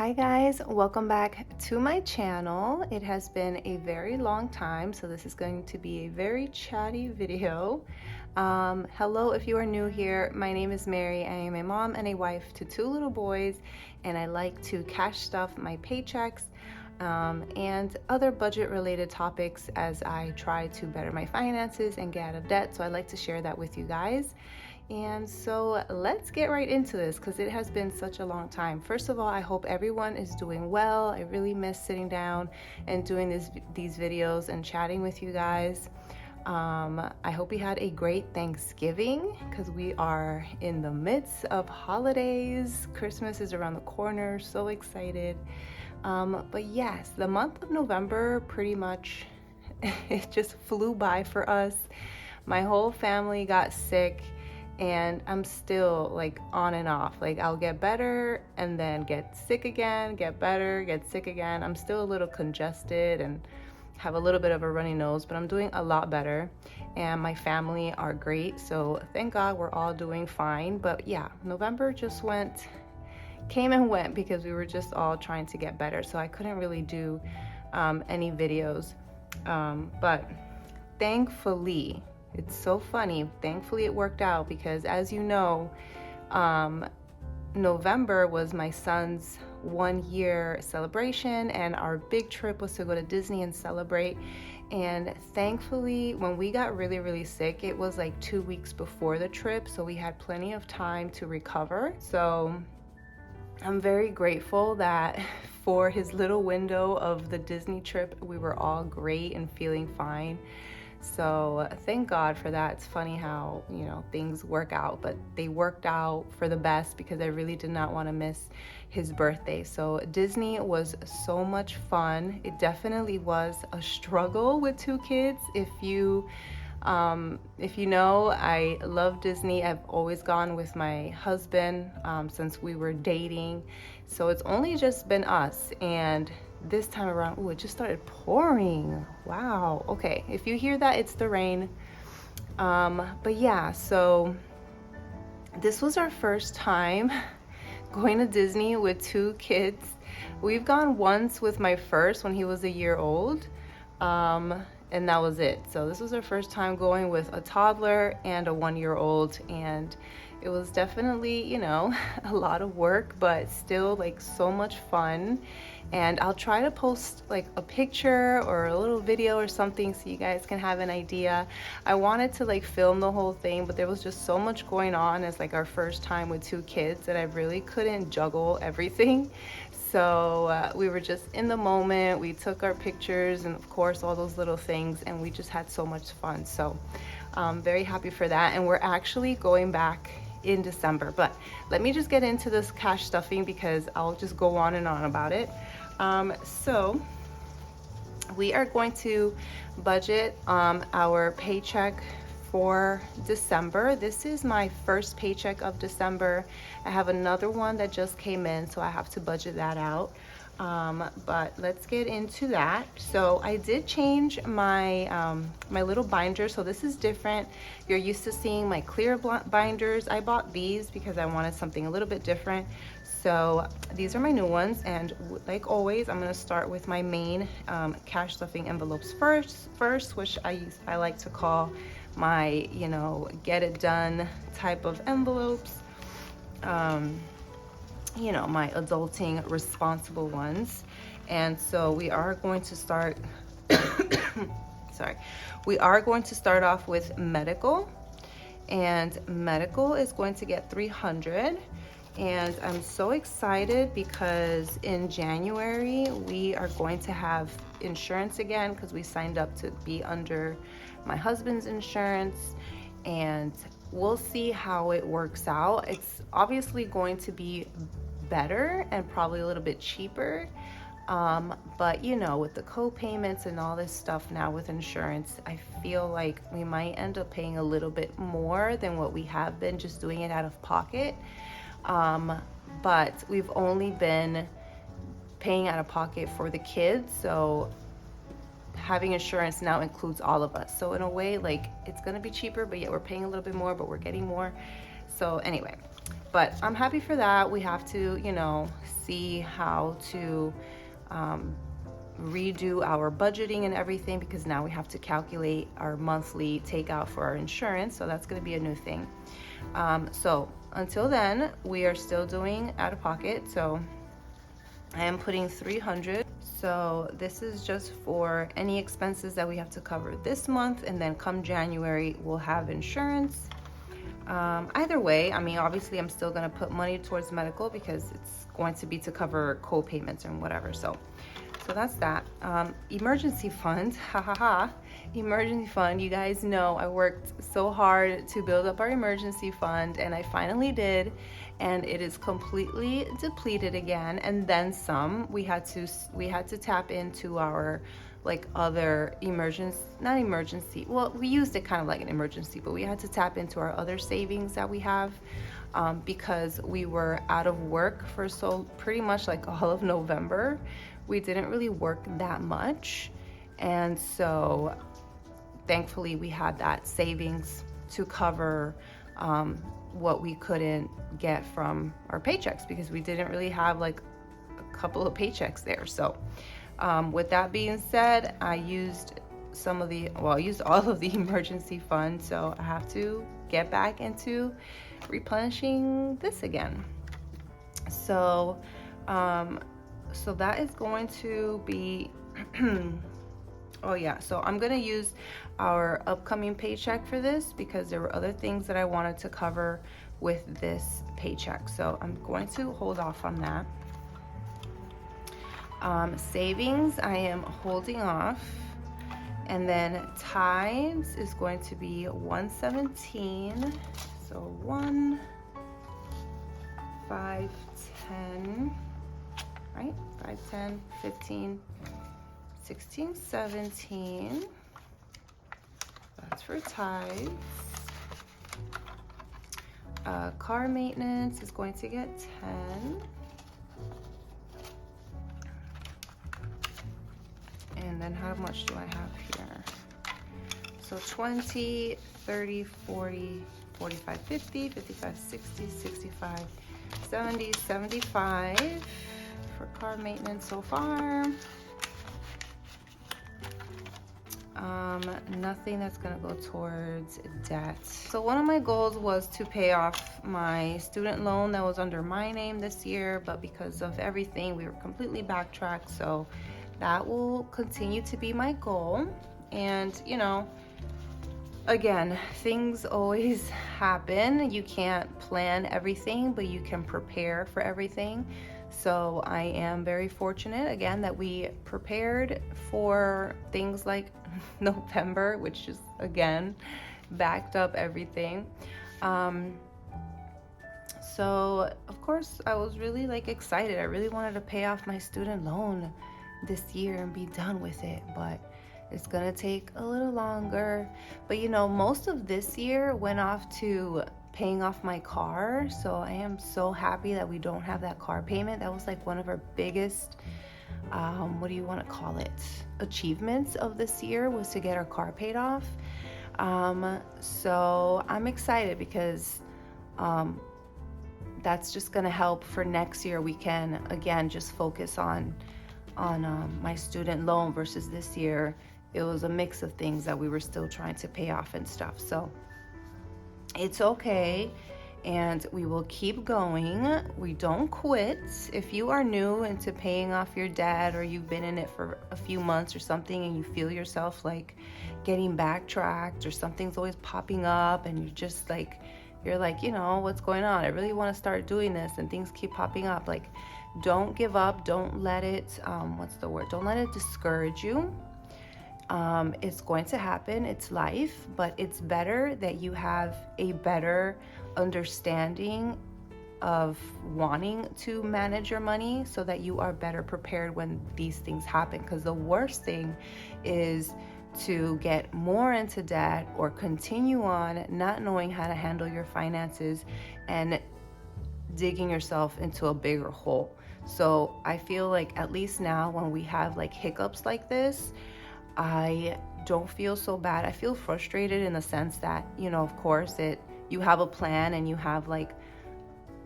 Hi guys, welcome back to my channel. It has been a very long time, so this is going to be a very chatty video. Hello if you are new here, my name is Mary. I am a mom and a wife to two little boys, and I like to cash stuff my paychecks and other budget related topics as I try to better my finances and get out of debt. So I like to share that with you guys. And so let's get right into this because it has been such a long time. First of all, I hope everyone is doing well. I really miss sitting down and doing these videos and chatting with you guys. I hope you had a great Thanksgiving because we are in the midst of holidays. Christmas is around the corner, so excited. But yes, the month of November pretty much it just flew by for us. My whole family got sick. And I'm still like on and off. Like I'll get better and then get sick again, get better, get sick again. I'm still a little congested and have a little bit of a runny nose, but I'm doing a lot better. And my family are great. So thank God we're all doing fine. But yeah, November just came and went because we were just all trying to get better. So I couldn't really do any videos. But thankfully, it's so funny. Thankfully, it worked out because, as you know, November was my son's 1-year celebration, and our big trip was to go to Disney and celebrate. And thankfully, when we got really, really sick, it was like 2 weeks before the trip, so we had plenty of time to recover. So I'm very grateful that for his little window of the Disney trip, we were all great and feeling fine. So thank God for that. It's funny how, things work out, but they worked out for the best because I really did not want to miss his birthday. So Disney was so much fun. It definitely was a struggle with 2 kids. If you know, I love Disney. I've always gone with my husband since we were dating. So it's only just been us, and this time around, it just started pouring. Wow. Okay, if you hear that, it's the rain. But yeah, so this was our first time going to Disney with 2 kids. We've gone once with my first when he was a year old, and that was it. So this was our first time going with a toddler and a 1-year-old, and it was definitely, a lot of work, but still like so much fun. And I'll try to post like a picture or a little video or something so you guys can have an idea. I wanted to like film the whole thing, but there was just so much going on as like our first time with 2 kids that I really couldn't juggle everything. So we were just in the moment. We took our pictures and of course all those little things, and we just had so much fun. So I'm very happy for that. And we're actually going back in December, but let me just get into this cash stuffing because I'll just go on and on about it. So we are going to budget our paycheck for December. This is my first paycheck of December. I have another one that just came in, so I have to budget that out. But let's get into that. So I did change my my little binder. So this is different. You're used to seeing my clear binders. I bought these because I wanted something a little bit different. So these are my new ones, and like always, I'm going to start with my main cash stuffing envelopes first, which I like to call my get it done type of envelopes. My adulting responsible ones. And so we are going to start we are going to start off with medical, and medical is going to get $300. And I'm so excited because in January we are going to have insurance again because we signed up to be under my husband's insurance, and we'll see how it works out. It's obviously going to be better and probably a little bit cheaper, but with the co-payments and all this stuff now with insurance, I feel like we might end up paying a little bit more than what we have been just doing it out of pocket. But we've only been paying out of pocket for the kids, so having insurance now includes all of us. So in a way, like, it's gonna be cheaper, but yet we're paying a little bit more, but we're getting more. So anyway, But I'm happy for that. We have to, see how to redo our budgeting and everything, because now we have to calculate our monthly takeout for our insurance. So that's going to be a new thing. So until then, we are still doing out of pocket. So I am putting $300. So this is just for any expenses that we have to cover this month, and then come January we'll have insurance. Either way, I mean, obviously I'm still going to put money towards medical because it's going to be to cover co-payments and whatever. So that's that. Emergency fund, emergency fund. You guys know I worked so hard to build up our emergency fund, and I finally did, and it is completely depleted again, and then some. We had to tap into our other emergency, well, we used it kind of like an emergency, but we had to tap into our other savings that we have, because we were out of work for pretty much all of November. We didn't really work that much, and so thankfully we had that savings to cover what we couldn't get from our paychecks, because we didn't really have a couple of paychecks there. So with that being said, I used I used all of the emergency fund, so I have to get back into replenishing this again. So that is going to be oh yeah, so I'm going to use our upcoming paycheck for this, because there were other things that I wanted to cover with this paycheck. So I'm going to hold off on that. Savings, I am holding off. And then tithes is going to be 117. So 1, 5, 10, right? 5, 10, 15, 16, 17. That's for tithes. Car maintenance is going to get 10. And then how much do I have here? So 20, 30, 40, 45, 50, 55, 60, 65, 70, 75 for car maintenance so far. Nothing that's gonna go towards debt. So one of my goals was to pay off my student loan that was under my name this year, but because of everything, we were completely backtracked. So that will continue to be my goal. And again, things always happen. You can't plan everything, but you can prepare for everything. So I am very fortunate, again, that we prepared for things like November, which just, again, backed up everything. So, of course, I was really, excited. I really wanted to pay off my student loan this year and be done with it, but it's gonna take a little longer. But, most of this year went off to paying off my car, so I am so happy that we don't have that car payment. That was one of our biggest what do you want to call it, achievements of this year, was to get our car paid off. So I'm excited, because that's just gonna help for next year. We can again just focus on my student loan, versus this year it was a mix of things that we were still trying to pay off and stuff. So it's okay, and we will keep going. We don't quit. If you are new into paying off your debt, or you've been in it for a few months or something, and you feel yourself getting backtracked, or something's always popping up, and you're just you're what's going on? I really want to start doing this, and things keep popping up. Don't give up. Don't let it don't let it discourage you. It's going to happen. It's life, but it's better that you have a better understanding of wanting to manage your money, so that you are better prepared when these things happen. Because the worst thing is to get more into debt, or continue on not knowing how to handle your finances and digging yourself into a bigger hole. So I feel at least now, when we have hiccups like this, I don't feel so bad. I feel frustrated in the sense that, of course, you have a plan, and you have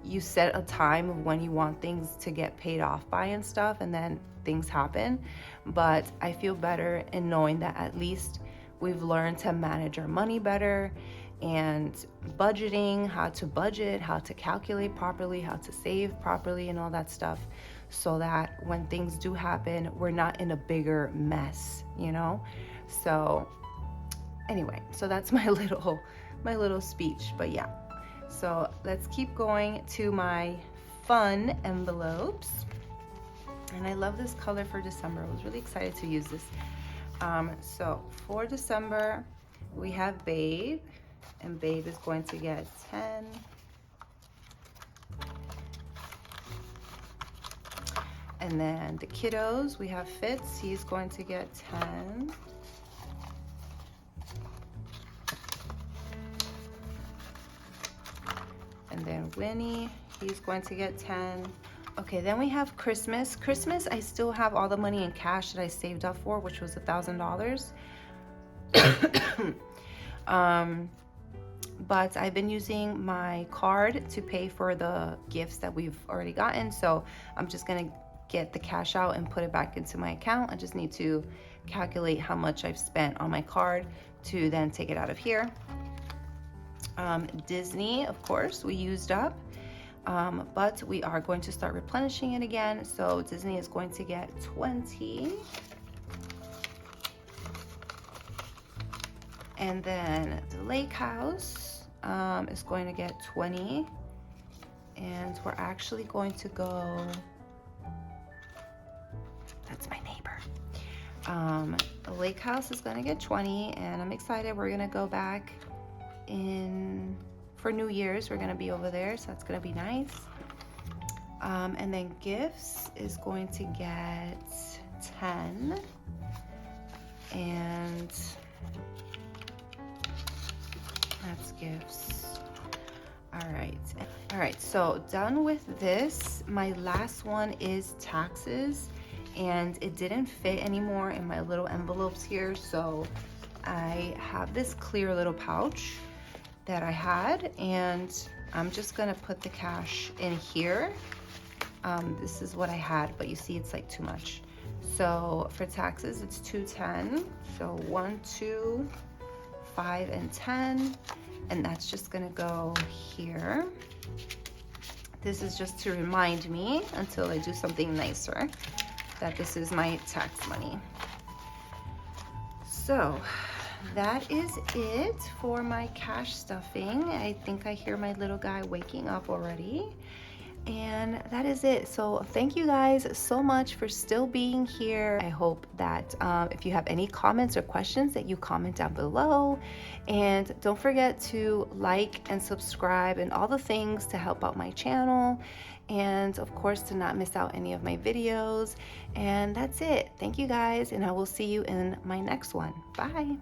you set a time of when you want things to get paid off by and stuff, and then things happen. But I feel better in knowing that at least we've learned to manage our money better, and budgeting, how to budget, how to calculate properly, how to save properly, and all that stuff, so that when things do happen, we're not in a bigger mess, you know? So anyway, so that's my little speech. But yeah, so let's keep going to my fun envelopes. And I love this color for December. I was really excited to use this. So for December, we have Babe, and Babe is going to get 10. And then the kiddos, we have Fitz, he's going to get 10. And then Winnie, he's going to get 10. Okay, then we have Christmas. Christmas, I still have all the money in cash that I saved up for, which was $1,000. But I've been using my card to pay for the gifts that we've already gotten. So I'm just gonna get the cash out and put it back into my account. I just need to calculate how much I've spent on my card to then take it out of here. Disney, of course, we used up. But we are going to start replenishing it again. So Disney is going to get 20. And then the Lake House is going to get 20. And we're actually going to go, that's my neighbor. The Lake House is going to get 20, and I'm excited. We're going to go back in for New Year's. We're gonna be over there, so that's gonna be nice. And then gifts is going to get 10, and that's gifts. All right, so done with this. My last one is taxes, and it didn't fit anymore in my little envelopes here, so I have this clear little pouch that I had, and I'm just gonna put the cash in here. This is what I had, but you see it's like too much. So for taxes, it's $210. So 1, 2, 5, and 10, and that's just gonna go here. This is just to remind me until I do something nicer that this is my tax money. So that is it for my cash stuffing. I think I hear my little guy waking up already. And that is it. So thank you guys so much for still being here. I hope that if you have any comments or questions, that you comment down below. And don't forget to like and subscribe and all the things to help out my channel. And of course, to not miss out any of my videos. And that's it. Thank you guys, and I will see you in my next one. Bye.